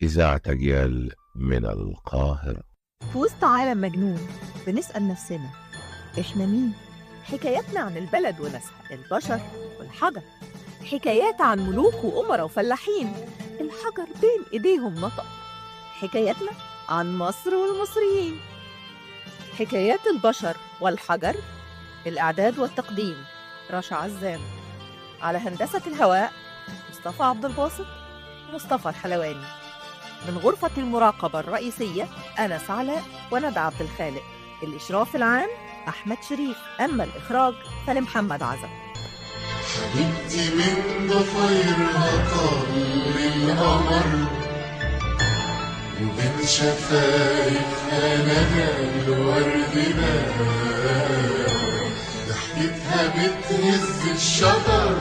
إذاعة أجيال من القاهرة. في وسط عالم مجنون بنسأل نفسنا إحنا مين؟ حكاياتنا عن البلد وناسها، البشر والحجر، حكايات عن ملوك وأمراء وفلاحين الحجر بين إيديهم نطق، حكاياتنا عن مصر والمصريين، حكايات البشر والحجر. الإعداد والتقديم رشا عزام، على هندسة الهواء مصطفى عبد الباسط ومصطفى الحلواني، من غرفة المراقبة الرئيسية أنس علاء وندى عبد الخالق، الإشراف العام أحمد شريف، أما الإخراج فلمحمد عزم. حبيبتي من ضفيرها طل القمر، وبين شفايفها ندى الورد بان، ضحكتها بتهز الشجر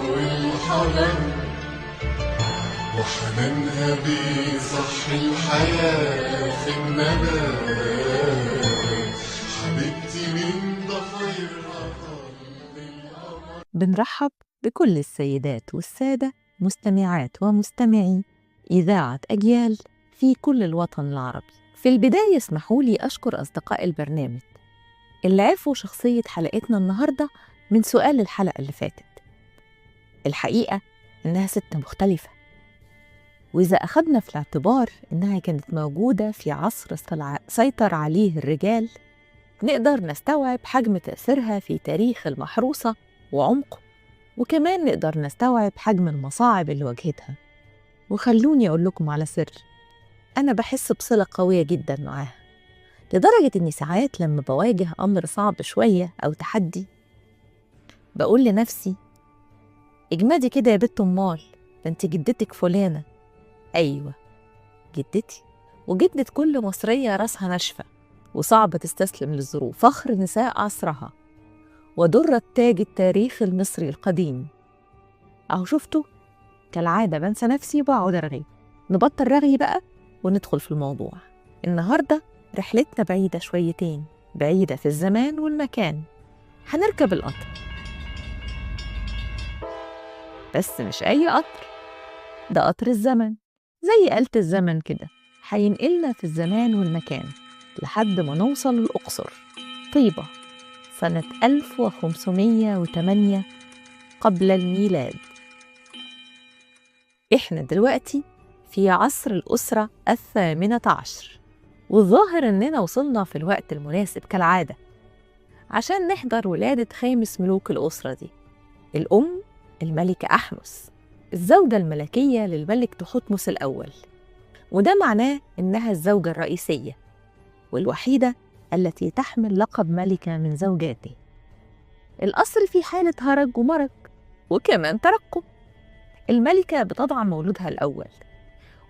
والحجر، وحنانها بيصحي الحياة في النبات. حبيبتي من ضفيرها طل القمر. بنرحب بكل السيدات والسادة مستمعات ومستمعي إذاعة أجيال في كل الوطن العربي. في البداية اسمحوا لي أشكر أصدقاء البرنامج اللي عرفوا شخصية حلقتنا النهاردة من سؤال الحلقة اللي فاتت. الحقيقة إنها ست مختلفة، وإذا أخذنا في الاعتبار إنها كانت موجودة في عصر سيطر عليه الرجال، نقدر نستوعب حجم تأثيرها في تاريخ المحروسة وعمقه، وكمان نقدر نستوعب حجم المصاعب اللي واجهتها. وخلوني أقول لكم على سر، أنا بحس بصلة قوية جدا معاها، لدرجة إني ساعات لما بواجه أمر صعب شوية أو تحدي بقول لنفسي اجمدي كده يا بنت أمال، ده انت جدتك فلانة. أيوة، جدتي وجدة كل مصرية راسها ناشفة وصعبة تستسلم للظروف، فخر نساء عصرها ودرة تاج التاريخ المصري القديم. أهو شفتوا، كالعادة بنسى نفسي وبقعد أرغي. نبطل رغي بقى وندخل في الموضوع. النهاردة رحلتنا بعيدة شويتين، بعيدة في الزمان والمكان. هنركب القطر، بس مش أي قطر، ده قطر الزمن، زي آلة الزمن كده، هينقلنا في الزمان والمكان لحد ما نوصل الأقصر، طيبة، سنة 1508 قبل الميلاد. إحنا دلوقتي في عصر الأسرة 18، والظاهر إننا وصلنا في الوقت المناسب كالعادة عشان نحضر ولادة خامس ملوك الأسرة دي، الأم الملكة أحمس، الزوجة الملكية للملك تحتمس الأول، وده معناه إنها الزوجة الرئيسية والوحيدة التي تحمل لقب ملكة من زوجاته. القصر في حالة هرج ومرج وكمان ترقب. الملكة بتضع مولودها الأول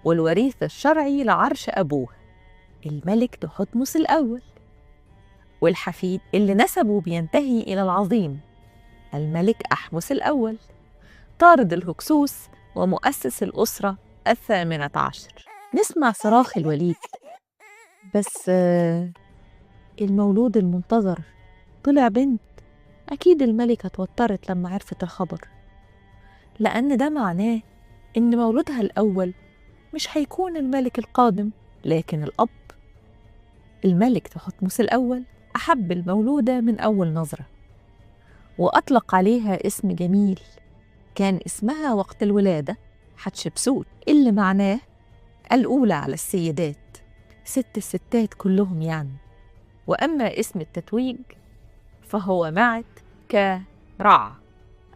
والوريث الشرعي لعرش أبوه الملك تحتمس الأول، والحفيد اللي نسبه بينتهي إلى العظيم الملك أحمس الأول، طارد الهكسوس ومؤسس الأسرة 18. نسمع صراخ الوليد، بس المولود المنتظر طلع بنت. أكيد الملكة اتوترت لما عرفت الخبر، لأن ده معناه إن مولودها الأول مش هيكون الملك القادم، لكن الأب. الملك تحتمس الأول أحب المولودة من أول نظرة، وأطلق عليها اسم جميل كان اسمها وقت الولادة حتشبسوت، اللي معناه الأولى على السيدات، ست الستات كلهم يعني. وأما اسم التتويج فهو معت كرع،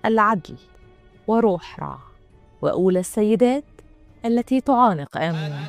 العدل وروح رع، وأولى السيدات التي تعانق آمون.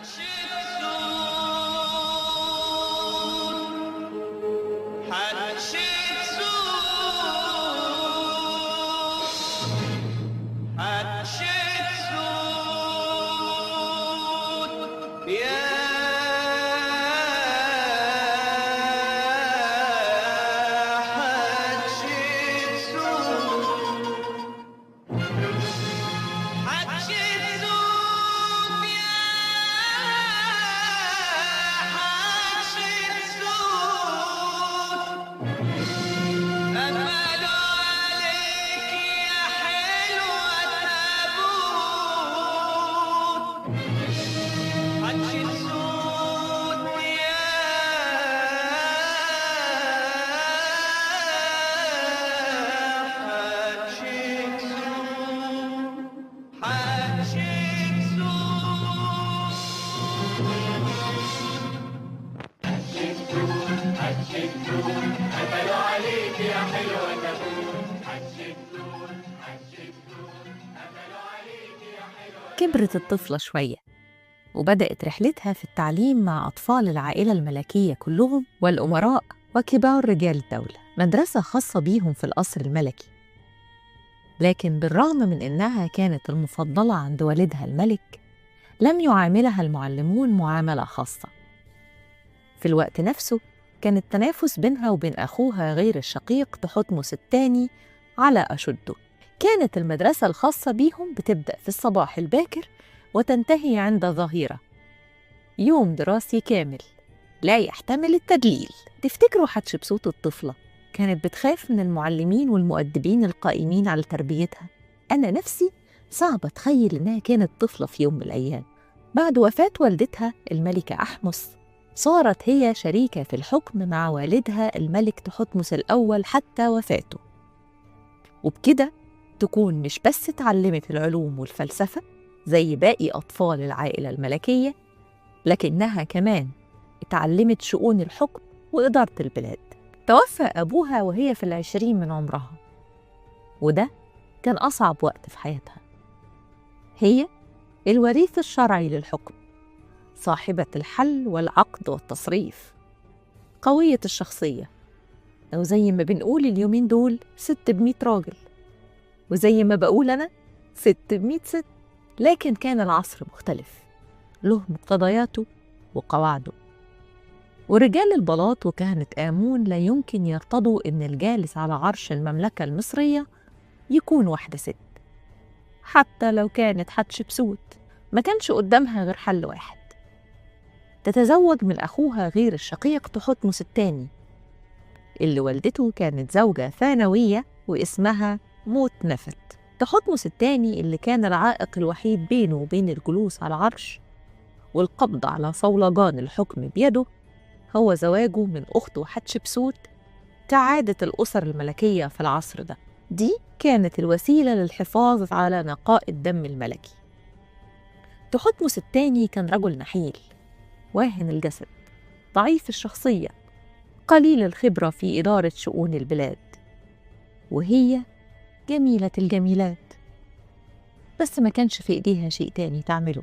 كبرت الطفلة شوية وبدأت رحلتها في التعليم مع أطفال العائلة الملكية كلهم والأمراء وكبار رجال الدولة، مدرسة خاصة بيهم في القصر الملكي. لكن بالرغم من إنها كانت المفضلة عند والدها الملك، لم يعاملها المعلمون معاملة خاصة. في الوقت نفسه كان التنافس بينها وبين أخوها غير الشقيق تحتمس الثاني على أشده. كانت المدرسة الخاصة بيهم بتبدأ في الصباح الباكر وتنتهي عند ظهيرة، يوم دراسي كامل لا يحتمل التدليل. تفتكروا حتشبسوت الطفلة كانت بتخاف من المعلمين والمؤدبين القائمين على تربيتها؟ أنا نفسي صعب أتخيل إنها كانت طفلة في يوم من الأيام. بعد وفاة والدتها الملكة أحمس، صارت هي شريكة في الحكم مع والدها الملك تحتمس الأول حتى وفاته، وبكده تكون مش بس اتعلمت العلوم والفلسفة زي باقي أطفال العائلة الملكية، لكنها كمان اتعلمت شؤون الحكم وإدارة البلاد. توفى أبوها وهي في 20 من عمرها، وده كان أصعب وقت في حياتها. هي الوريث الشرعي للحكم، صاحبة الحل والعقد والتصريف، قوية الشخصية، أو زي ما بنقول اليومين دول ست ب100 راجل، وزي ما بقول أنا ست ب100 ست. لكن كان العصر مختلف، له مقتضياته وقواعده، ورجال البلاط وكهنة آمون لا يمكن يرتضوا إن الجالس على عرش المملكة المصرية يكون واحدة ست. حتى لو كانت حتشبسوت ما كانش قدامها غير حل واحد، تتزوج من أخوها غير الشقيق تحتمس الثاني، اللي والدته كانت زوجة ثانوية واسمها موت نفت. تحتمس الثاني اللي كان العائق الوحيد بينه وبين الجلوس على العرش والقبض على صولجان الحكم بيده هو زواجه من أخته حتشبسوت كعادة الأسر الملكية في العصر ده. دي كانت الوسيلة للحفاظ على نقاء الدم الملكي. تحتمس الثاني كان رجل نحيل، واهن الجسد، ضعيف الشخصية، قليل الخبرة في إدارة شؤون البلاد، وهي جميلة الجميلات، بس ما كانش في إيديها شيء تاني تعمله.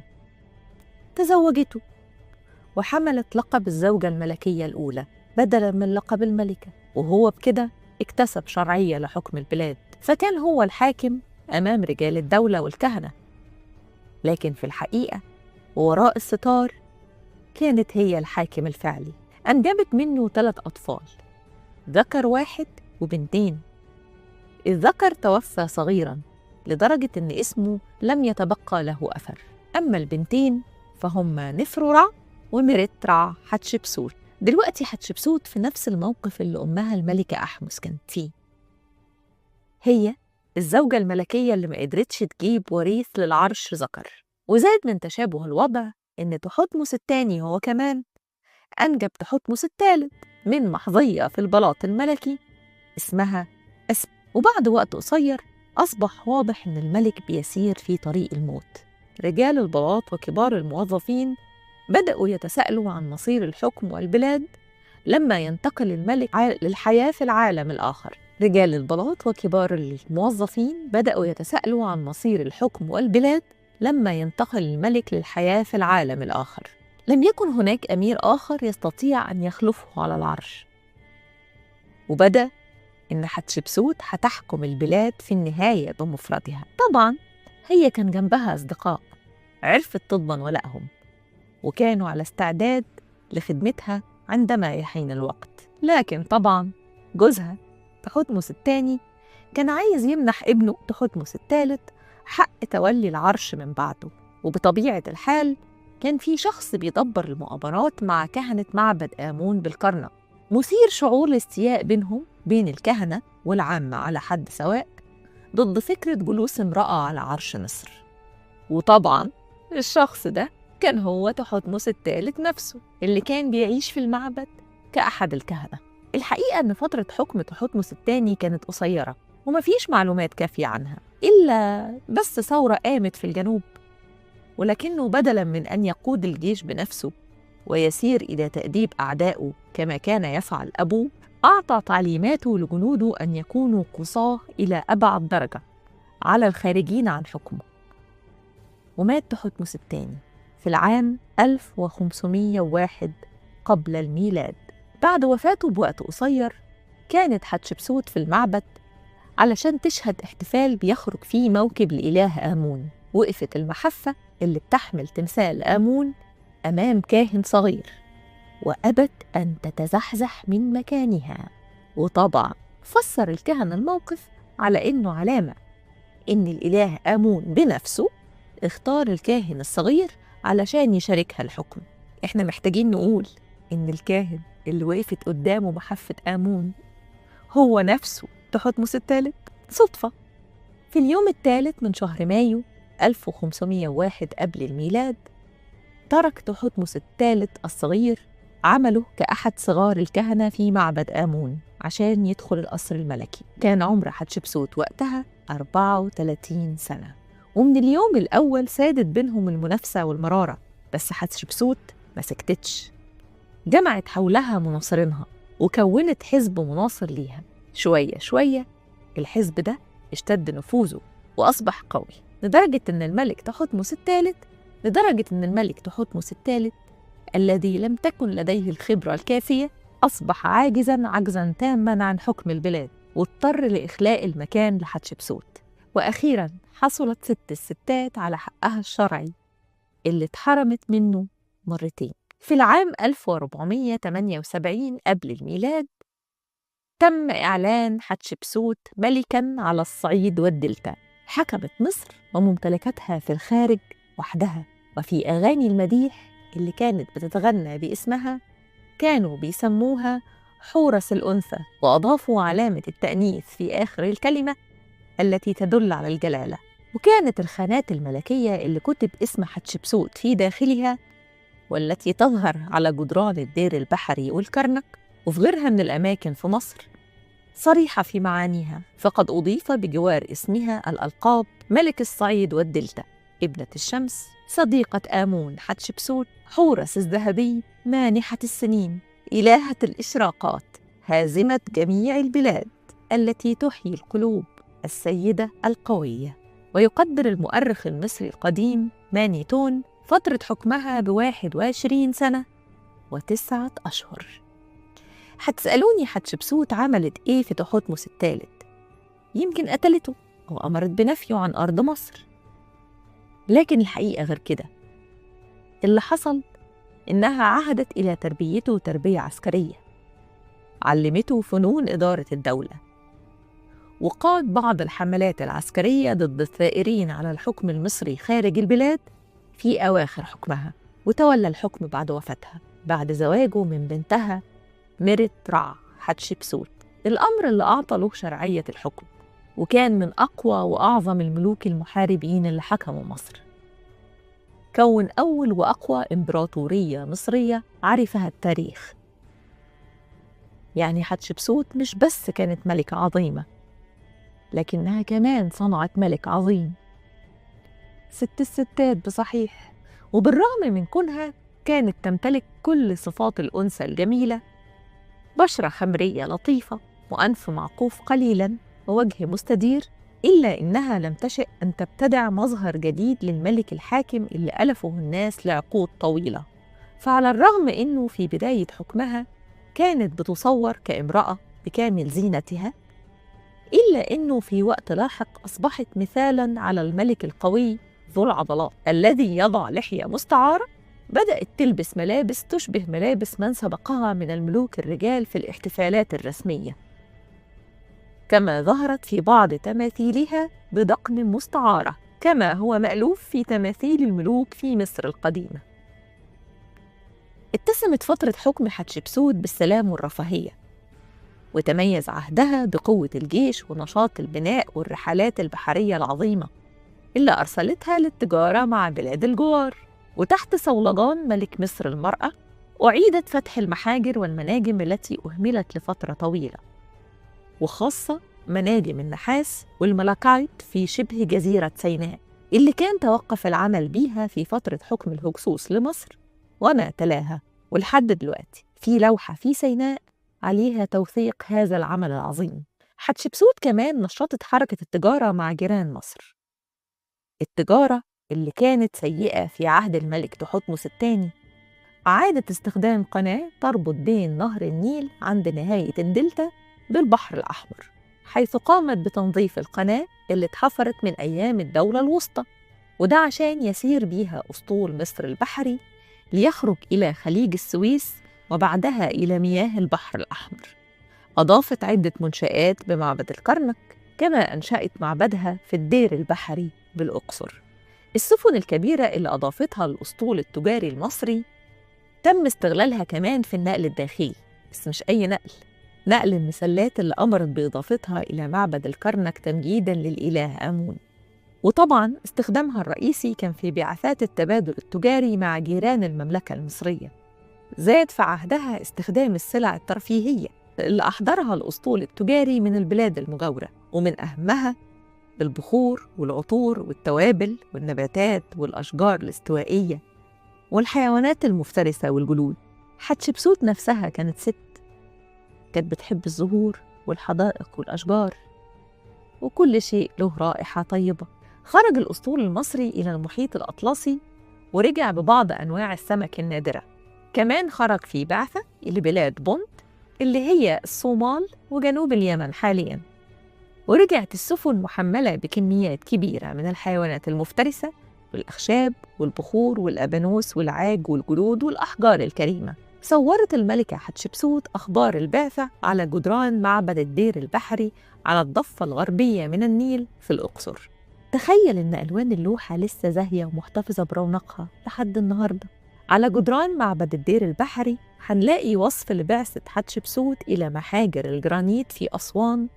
تزوجته وحملت لقب الزوجة الملكية الأولى بدلاً من لقب الملكة، وهو بكده اكتسب شرعية لحكم البلاد، فكان هو الحاكم أمام رجال الدولة والكهنة. لكن في الحقيقة ووراء الستار كانت هي الحاكم الفعلي. أنجبت منه 3 أطفال، ذكر واحد وبنتين. الذكر توفى صغيراً لدرجة أن اسمه لم يتبقى له أثر، أما البنتين فهم نفرورع وميرترع حتشبسوت. دلوقتي حتشبسوت في نفس الموقف اللي أمها الملكة أحمس كانت فيه، هي الزوجة الملكية اللي ما قدرتش تجيب وريث للعرش ذكر. وزاد من تشابه الوضع إن تحتمس الثاني هو كمان أنجب تحتمس الثالث من محظية في البلاط الملكي اسمها أسب. وبعد وقت قصير أصبح واضح إن الملك بيسير في طريق الموت. رجال البلاط وكبار الموظفين بدأوا يتساءلوا عن مصير الحكم والبلاد لما ينتقل الملك للحياة في العالم الآخر. رجال البلاط وكبار الموظفين بدأوا يتساءلوا عن مصير الحكم والبلاد لما ينتقل الملك للحياة في العالم الآخر. لم يكن هناك أمير آخر يستطيع أن يخلفه على العرش، وبدأ إن حتشبسوت هتحكم البلاد في النهاية بمفردها. طبعاً هي كان جنبها أصدقاء عرفت تضمن ولائهم، وكانوا على استعداد لخدمتها عندما يحين الوقت. لكن طبعاً جوزها تحتمس الثاني كان عايز يمنح ابنه تحتمس الثالث حق تولي العرش من بعده، وبطبيعة الحال كان في شخص بيدبر المؤامرات مع كهنة معبد آمون بالكرنك، مثير شعور الاستياء بين الكهنة والعامة على حد سواء ضد فكرة جلوس امرأة على عرش مصر. وطبعاً الشخص ده كان هو تحتمس الثالث نفسه اللي كان بيعيش في المعبد كأحد الكهنة. الحقيقة أن فترة حكم تحتمس الثاني كانت قصيرة ومفيش معلومات كافية عنها، إلا بس ثورة قامت في الجنوب، ولكنه بدلاً من أن يقود الجيش بنفسه ويسير إلى تأديب أعدائه كما كان يفعل أبوه، أعطى تعليماته لجنوده أن يكونوا قصاة إلى أبعد درجة على الخارجين عن حكمه. ومات تحتمس الثاني في العام 1501 قبل الميلاد. بعد وفاته بوقت قصير كانت حتشبسوت في المعبد علشان تشهد احتفال بيخرج فيه موكب الإله آمون. وقفت المحفة اللي بتحمل تمثال آمون أمام كاهن صغير وأبت أن تتزحزح من مكانها. وطبعا فسر الكهنة الموقف على إنه علامة إن الإله آمون بنفسه اختار الكاهن الصغير علشان يشاركها الحكم. إحنا محتاجين نقول إن الكاهن اللي وقفت قدامه محفة آمون هو نفسه تحتمس الثالث صدفة. في اليوم الثالث من شهر مايو 1501 قبل الميلاد ترك تحتمس الثالث الصغير عمله كأحد صغار الكهنة في معبد آمون عشان يدخل القصر الملكي. كان عمر حتشبسوت وقتها 34 سنة، ومن اليوم الأول سادت بينهم المنافسة والمرارة. بس حتشبسوت ما سكتتش، جمعت حولها مناصرينها وكونت حزب مناصر ليها. شوية شوية الحزب ده اشتد نفوذه وأصبح قوي لدرجة إن الملك تحتمس الثالث الذي لم تكن لديه الخبرة الكافية أصبح عاجزاً تاماً عن حكم البلاد، واضطر لإخلاء المكان لحتشبسوت. وأخيراً حصلت ست الستات على حقها الشرعي اللي اتحرمت منه مرتين. في العام 1478 قبل الميلاد تم إعلان حتشبسوت ملكاً على الصعيد والدلتا. حكمت مصر وممتلكاتها في الخارج وحدها. وفي أغاني المديح اللي كانت بتتغنى باسمها كانوا بيسموها حورس الأنثى، وأضافوا علامة التأنيث في آخر الكلمة التي تدل على الجلالة. وكانت الخانات الملكية اللي كتب اسم حتشبسوت في داخلها والتي تظهر على جدران الدير البحري والكرنك وفي غيرها من الأماكن في مصر صريحة في معانيها، فقد أضيف بجوار اسمها الألقاب ملك الصعيد والدلتا، ابنة الشمس، صديقة آمون حتشبسوت، حورس الذهبي، مانحة السنين، إلهة الإشراقات، هازمة جميع البلاد التي تحيي القلوب، السيدة القوية. ويقدر المؤرخ المصري القديم مانيتون فترة حكمها ب21 سنة و9 أشهر. هتسألوني حتشبسوت عملت إيه في تحتمس الثالث؟ يمكن قتلته أو أمرت بنفيه عن أرض مصر، لكن الحقيقة غير كده. اللي حصل إنها عهدت إلى تربيته تربية عسكرية، علمته فنون إدارة الدولة، وقاد بعض الحملات العسكرية ضد الثائرين على الحكم المصري خارج البلاد في أواخر حكمها. وتولى الحكم بعد وفاتها بعد زواجه من بنتها ميرت رع حتشبسوت، الأمر اللي أعطى له شرعية الحكم، وكان من أقوى وأعظم الملوك المحاربين اللي حكموا مصر. كون أول وأقوى إمبراطورية مصرية عرفها التاريخ. يعني حتشبسوت مش بس كانت ملكة عظيمة، لكنها كمان صنعت ملك عظيم. ست الستات بصحيح، وبالرغم من كونها كانت تمتلك كل صفات الأنثى الجميلة، بشرة خمرية لطيفة وأنف معقوف قليلاً ووجه مستدير، إلا إنها لم تشأ أن تبتدع مظهر جديد للملك الحاكم اللي ألفه الناس لعقود طويلة. فعلى الرغم إنه في بداية حكمها كانت بتصور كامرأة بكامل زينتها، إلا إنه في وقت لاحق أصبحت مثالاً على الملك القوي ذو العضلات الذي يضع لحية مستعارة. بدأت تلبس ملابس تشبه ملابس من سبقها من الملوك الرجال في الاحتفالات الرسمية، كما ظهرت في بعض تماثيلها بدقن مستعارة كما هو مألوف في تماثيل الملوك في مصر القديمة. اتسمت فترة حكم حتشبسوت بالسلام والرفاهية، وتميز عهدها بقوة الجيش ونشاط البناء والرحلات البحرية العظيمة اللي أرسلتها للتجارة مع بلاد الجوار. وتحت صولجان ملك مصر المرأة أعيدت فتح المحاجر والمناجم التي أهملت لفترة طويلة، وخاصة مناجم النحاس والملاكايت في شبه جزيرة سيناء اللي كان توقف العمل بيها في فترة حكم الهكسوس لمصر وما تلاها. ولحد دلوقتي في لوحة في سيناء عليها توثيق هذا العمل العظيم. حتشبسوت كمان نشطت حركة التجارة مع جيران مصر. التجارة اللي كانت سيئة في عهد الملك تحتمس الثاني، أعادت استخدام قناة تربط بين نهر النيل عند نهاية الدلتا بالبحر الأحمر، حيث قامت بتنظيف القناة اللي اتحفرت من أيام الدولة الوسطى، وده عشان يسير بيها أسطول مصر البحري ليخرج إلى خليج السويس وبعدها إلى مياه البحر الأحمر. أضافت عدة منشآت بمعبد الكرنك، كما أنشأت معبدها في الدير البحري بالأقصر. السفن الكبيرة اللي أضافتها الأسطول التجاري المصري تم استغلالها كمان في النقل الداخلي، بس مش أي نقل المسلات اللي أمرت بإضافتها إلى معبد الكرنك تمجيداً للإله آمون. وطبعاً استخدامها الرئيسي كان في بعثات التبادل التجاري مع جيران المملكة المصرية. زاد في عهدها استخدام السلع الترفيهية اللي أحضرها الأسطول التجاري من البلاد المجاورة، ومن أهمها البخور والعطور والتوابل والنباتات والأشجار الاستوائية والحيوانات المفترسة والجلود. حتشبسوت نفسها كانت ست، كانت بتحب الزهور والحدائق والأشجار، وكل شيء له رائحة طيبة. خرج الأسطول المصري إلى المحيط الأطلسي ورجع ببعض أنواع السمك النادرة. كمان خرج في بعثة إلى بلاد بونت اللي هي الصومال وجنوب اليمن حالياً، ورجعت السفن محملة بكميات كبيرة من الحيوانات المفترسة والأخشاب والبخور والأبانوس والعاج والجلود والأحجار الكريمة. صورت الملكة حتشبسوت أخبار البعثة على جدران معبد الدير البحري على الضفة الغربية من النيل في الأقصر. تخيل إن ألوان اللوحة لسه زاهية ومحتفظة برونقها لحد النهاردة. على جدران معبد الدير البحري هنلاقي وصف لبعثة حتشبسوت إلى محاجر الجرانيت في أسوان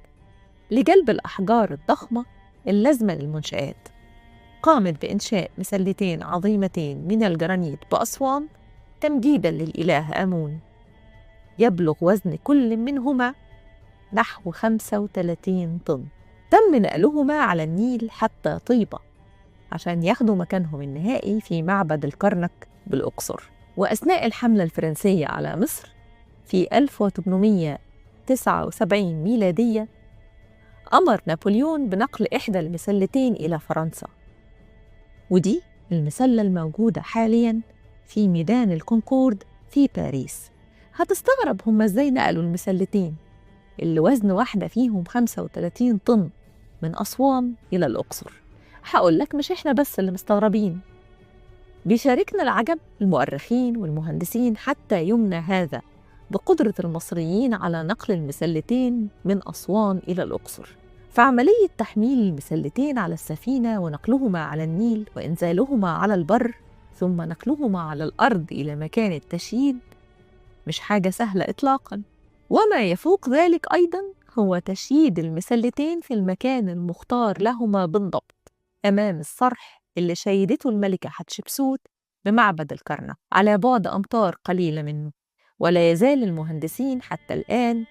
لجلب الأحجار الضخمة اللازمة للمنشآت. قامت بإنشاء مسلتين عظيمتين من الجرانيت بأسوان تمجيداً للإله آمون، يبلغ وزن كل منهما نحو 35 طن. تم نقلهما على النيل حتى طيبة عشان ياخدوا مكانهم النهائي في معبد الكرنك بالأقصر. وأثناء الحملة الفرنسية على مصر في 1879 ميلادية أمر نابليون بنقل إحدى المسلتين إلى فرنسا، ودي المسلة الموجودة حالياً في ميدان الكونكورد في باريس. هتستغرب هم إزاي نقلوا المسلتين اللي وزن واحدة فيهم 35 طن من أسوان إلى الأقصر. هقولك مش إحنا بس اللي مستغربين، بيشاركنا العجب المؤرخين والمهندسين حتى يومنا هذا بقدرة المصريين على نقل المسلتين من أسوان إلى الأقصر. فعملية تحميل المسلتين على السفينة ونقلهما على النيل وإنزالهما على البر ثم نقلهما على الأرض إلى مكان التشييد مش حاجة سهلة إطلاقاً. وما يفوق ذلك أيضاً هو تشييد المسلتين في المكان المختار لهما بالضبط أمام الصرح اللي شيدته الملكة حتشبسوت بمعبد الكرنك على بعد أمتار قليلة منه. ولا يزال المهندسين حتى الآن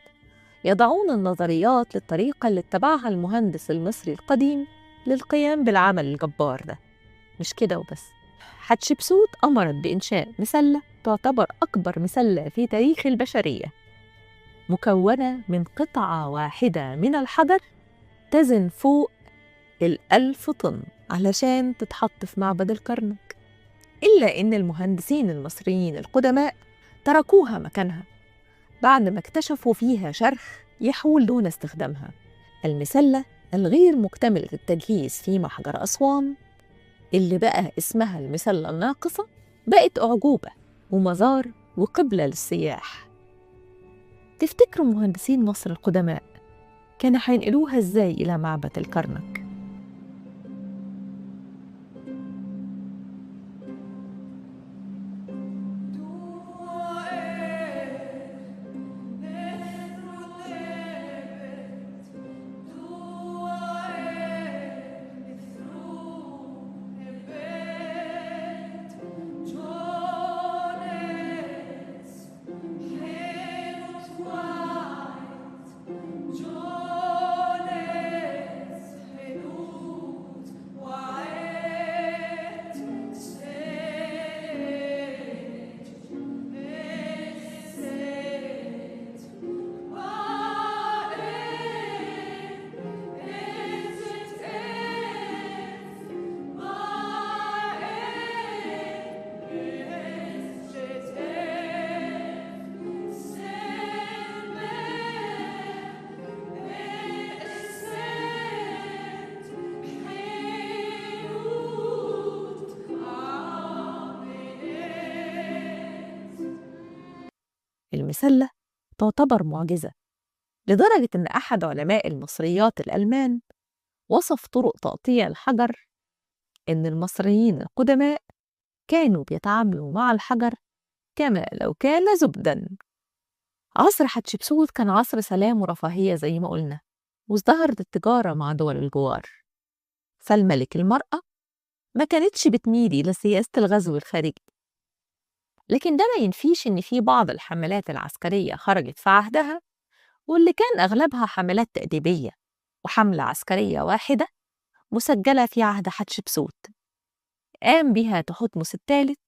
يضعون النظريات للطريقة اللي اتبعها المهندس المصري القديم للقيام بالعمل الجبار ده. مش كده وبس، حتشبسوت أمرت بإنشاء مسلة تعتبر أكبر مسلة في تاريخ البشرية، مكونة من قطعة واحدة من الحجر تزن فوق 1000 طن علشان تتحط في معبد الكرنك. إلا إن المهندسين المصريين القدماء تركوها مكانها بعد ما اكتشفوا فيها شرخ يحول دون استخدامها. المسلة الغير مكتملة التجهيز في محجر أسوان اللي بقى اسمها المسلة الناقصة بقت أعجوبة ومزار وقبلة للسياح. تفتكروا مهندسين مصر القدماء كانوا هينقلوها إزاي إلى معبد الكرنك؟ المسلة تعتبر معجزة، لدرجة إن أحد علماء المصريات الألمان وصف طرق تقطيع الحجر إن المصريين القدماء كانوا بيتعاملوا مع الحجر كما لو كان زبداً. عصر حتشبسوت كان عصر سلام ورفاهية زي ما قلنا، وازدهرت التجارة مع دول الجوار، فالملك المرأة ما كانتش بتميل إلى سياسة الغزو الخارجي. لكن ده ما ينفيش إن في بعض الحملات العسكرية خرجت في عهدها، واللي كان أغلبها حملات تأديبية، وحملة عسكرية واحدة مسجلة في عهد حتشبسوت قام بها تحتمس الثالث،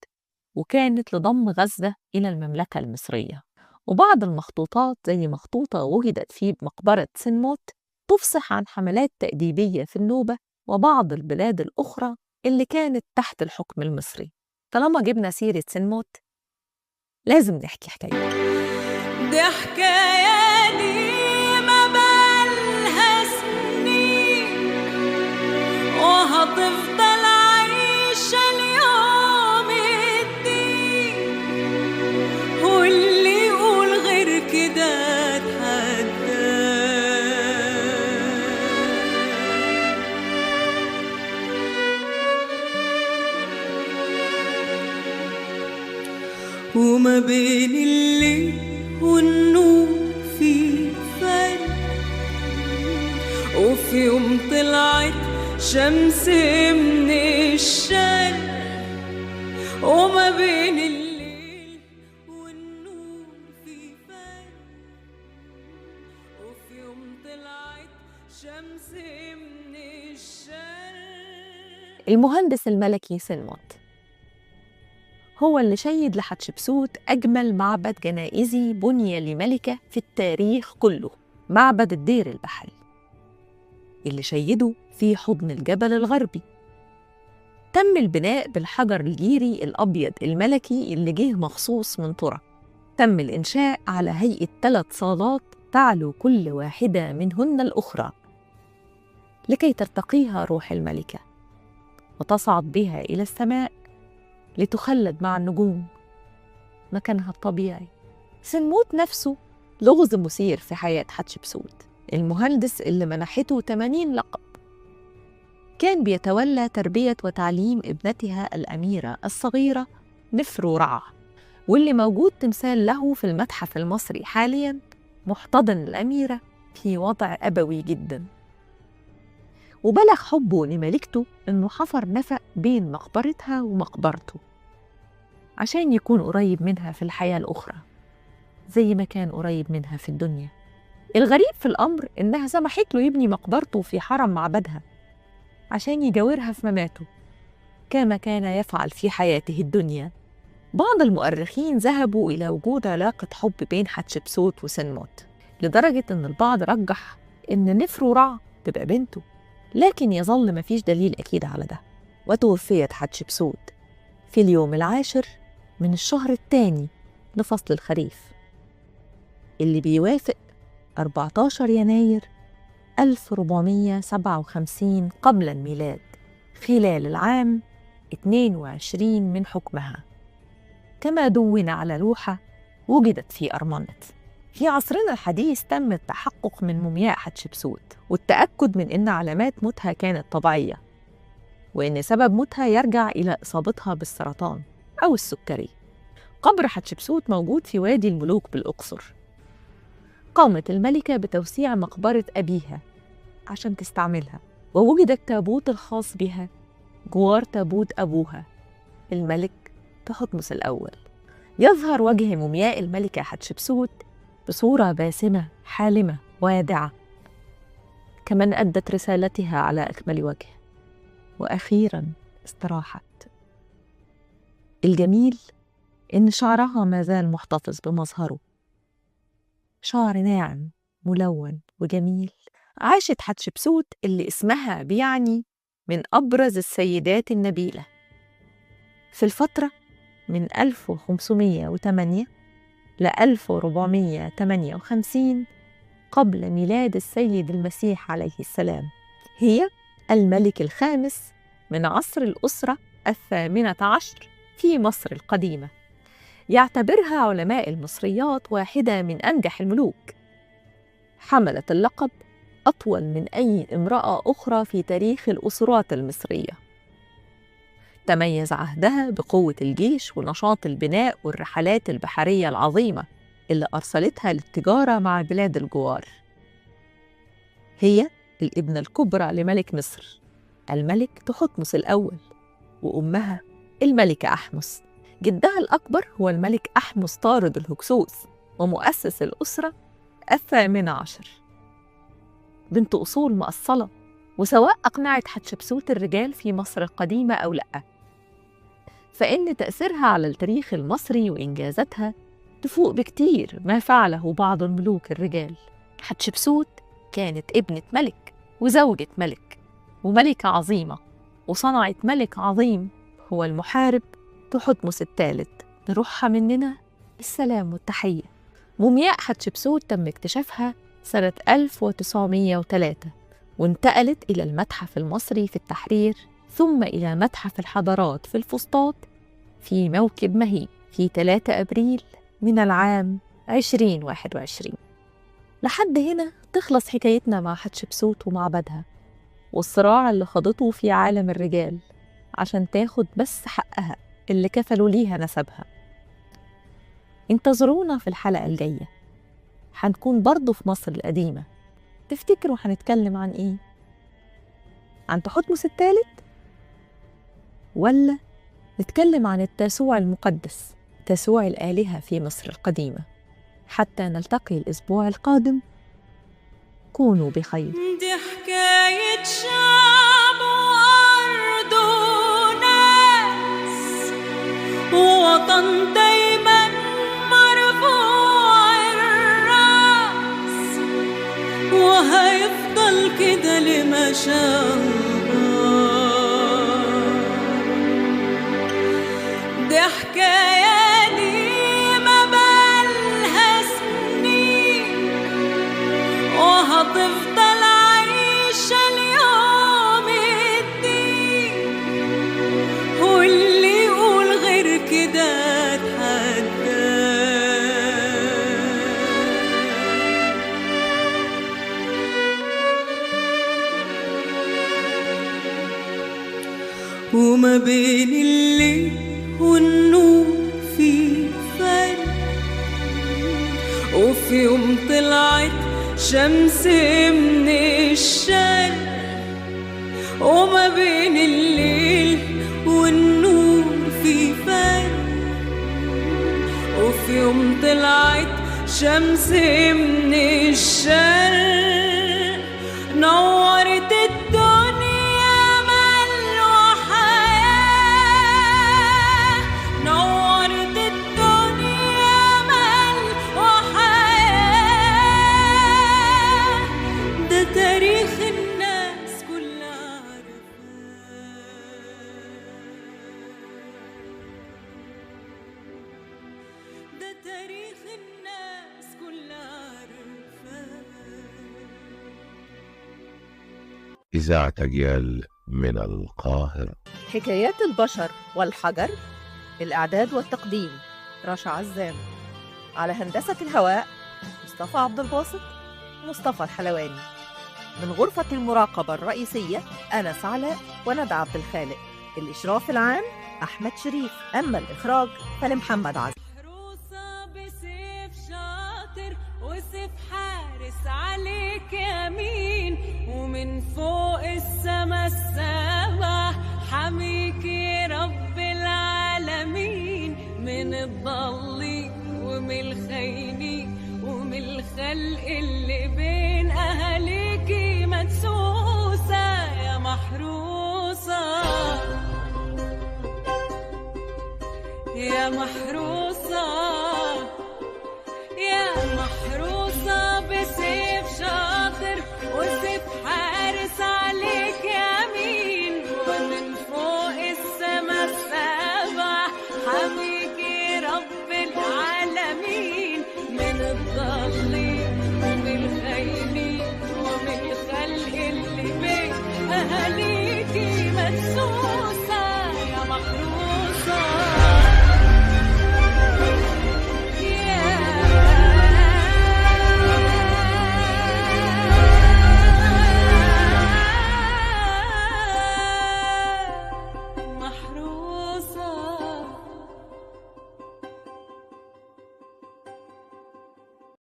وكانت لضم غزة إلى المملكة المصرية. وبعض المخطوطات زي مخطوطة وجدت في مقبرة سنموت تفصح عن حملات تأديبية في النوبة وبعض البلاد الأخرى اللي كانت تحت الحكم المصري. طالما جبنا سيرة سنموت لازم نحكي حكاية. دي حكاية ديما بقالها سنين، وهتفضل عايشة اليوم الدين، واللي يقول غير كده اتحداه. وما بين الليل والنور في فرق، وفي يوم طلعت شمس من الشرق. وما بين الليل والنور في فرق، وفي يوم طلعت شمس من الشرق. المهندس الملكي سنموت هو اللي شيد لحتشبسوت أجمل معبد جنائزي بني لملكة في التاريخ كله، معبد الدير البحري اللي شيده في حضن الجبل الغربي. تم البناء بالحجر الجيري الأبيض الملكي اللي جه مخصوص من ترى. تم الإنشاء على هيئة 3 صالات تعلو كل واحدة منهن الأخرى لكي ترتقيها روح الملكة وتصعد بها إلى السماء لتخلد مع النجوم مكانها الطبيعي. سنموت نفسه لغز مثير في حياة حتشبسوت، المهندس اللي منحته 80 لقب. كان بيتولى تربية وتعليم ابنتها الأميرة الصغيرة نفرو رع، واللي موجود تمثال له في المتحف المصري حالياً محتضن الأميرة في وضع أبوي جداً. وبلغ حبه لملكته إنه حفر نفق بين مقبرتها ومقبرته عشان يكون قريب منها في الحياة الأخرى زي ما كان قريب منها في الدنيا. الغريب في الأمر إنها سمحت له يبني مقبرته في حرم معبدها عشان يجاورها في مماته كما كان يفعل في حياته الدنيا. بعض المؤرخين ذهبوا إلى وجود علاقة حب بين حتشبسوت وسنموت، لدرجة إن البعض رجح إن نفرو رع تبقى بنته، لكن يظل مفيش دليل أكيد على ده. وتوفيت حتشبسوت في اليوم 10 من الشهر الثاني لفصل الخريف اللي بيوافق 14 يناير 1457 قبل الميلاد، خلال العام 22 من حكمها، كما دون على لوحة وجدت في أرمنت. في عصرنا الحديث تم التحقق من مومياء حتشبسوت والتأكد من أن علامات موتها كانت طبيعية، وأن سبب موتها يرجع إلى إصابتها بالسرطان أو السكري. قبر حتشبسوت موجود في وادي الملوك بالأقصر. قامت الملكة بتوسيع مقبرة أبيها عشان تستعملها، ووجد التابوت الخاص بها جوار تابوت أبوها الملك تحتمس الأول. يظهر وجه مومياء الملكة حتشبسوت بصورة باسمة حالمة وادعة، كمن أدت رسالتها على أكمل وجه وأخيراً استراحت. الجميل إن شعرها ما زال محتفظ بمظهره، شعر ناعم ملون وجميل. عاشت حتشبسوت اللي اسمها بيعني من أبرز السيدات النبيلة في الفترة من 1508 ل 1458 قبل ميلاد السيد المسيح عليه السلام. هي الملك الخامس من عصر الأسرة 18 في مصر القديمة. يعتبرها علماء المصريات واحدة من أنجح الملوك. حملت اللقب أطول من أي امرأة أخرى في تاريخ الأسرات المصرية. تميز عهدها بقوة الجيش ونشاط البناء والرحلات البحرية العظيمة اللي أرسلتها للتجارة مع بلاد الجوار. هي الابنة الكبرى لملك مصر الملك تحتمس الأول، وأمها الملكة أحمس. جدها الأكبر هو الملك أحمس طارد الهكسوس ومؤسس الأسرة 18. بنت أصول مأصلة، وسواء أقنعت حتشبسوت الرجال في مصر القديمة أو لأ، فإن تأثيرها على التاريخ المصري وإنجازاتها تفوق بكتير ما فعله بعض الملوك الرجال. حتشبسوت كانت ابنة ملك وزوجة ملك وملكة عظيمة، وصنعت ملك عظيم هو المحارب تحتمس الثالث. نروحها مننا السلام والتحية. مومياء حتشبسوت تم اكتشافها سنة 1903، وانتقلت إلى المتحف المصري في التحرير، ثم إلى متحف الحضارات في الفسطاط في موكب مهيب في 3 أبريل من العام 2021. لحد هنا تخلص حكايتنا مع حتشبسوت ومعبدها والصراع اللي خاضته في عالم الرجال عشان تاخد بس حقها اللي كفلوا ليها نسبها. انتظرونا في الحلقة الجاية، هنكون برضو في مصر القديمة. تفتكروا هنتكلم عن إيه؟ عن تحتمس الثالث؟ ولا نتكلم عن التاسوع المقدس، تاسوع الآلهة في مصر القديمة؟ حتى نلتقي الأسبوع القادم، كونوا بخير. دي حكاية شعب وأرض وناس، ووطن دايما مرفوع الراس، وهيفضل كده لما شاء الله. دي حكاية ديما بقالها سنين، وهتفضل عايشة اليوم الدين، واللي يقول غير كده اتحداه. وما بين الليل والنور في فرق، وفي يوم طلعت شمس من الشرق. وما بين الليل والنور في فرق، وفي يوم طلعت شمس من الشرق، نورت الدنيا مال وحياة، نورت الدنيا مال وحياة. ده تاريخ الناس كلها عارفاه، ده تاريخ الناس كلها عارفاه. إذاعة أجيال من القاهرة. حكايات البشر والحجر. الإعداد والتقديم رشا عزام. على هندسة الهواء مصطفى عبد الباسط مصطفى الحلواني. من غرفة المراقبة الرئيسية أنس علاء وندى عبد الخالق. الإشراف العام أحمد شريف. أما الإخراج فلمحمد عزام. محروسة بسيف شاطر وسيف حارس عليك يمين، ومن فوق السما السبع حميكي رب العالمين، من الضالين ومن الخاينين ومن الخلق اللي بين أهاليكي مدسوسة يا محروسة يا محروسة.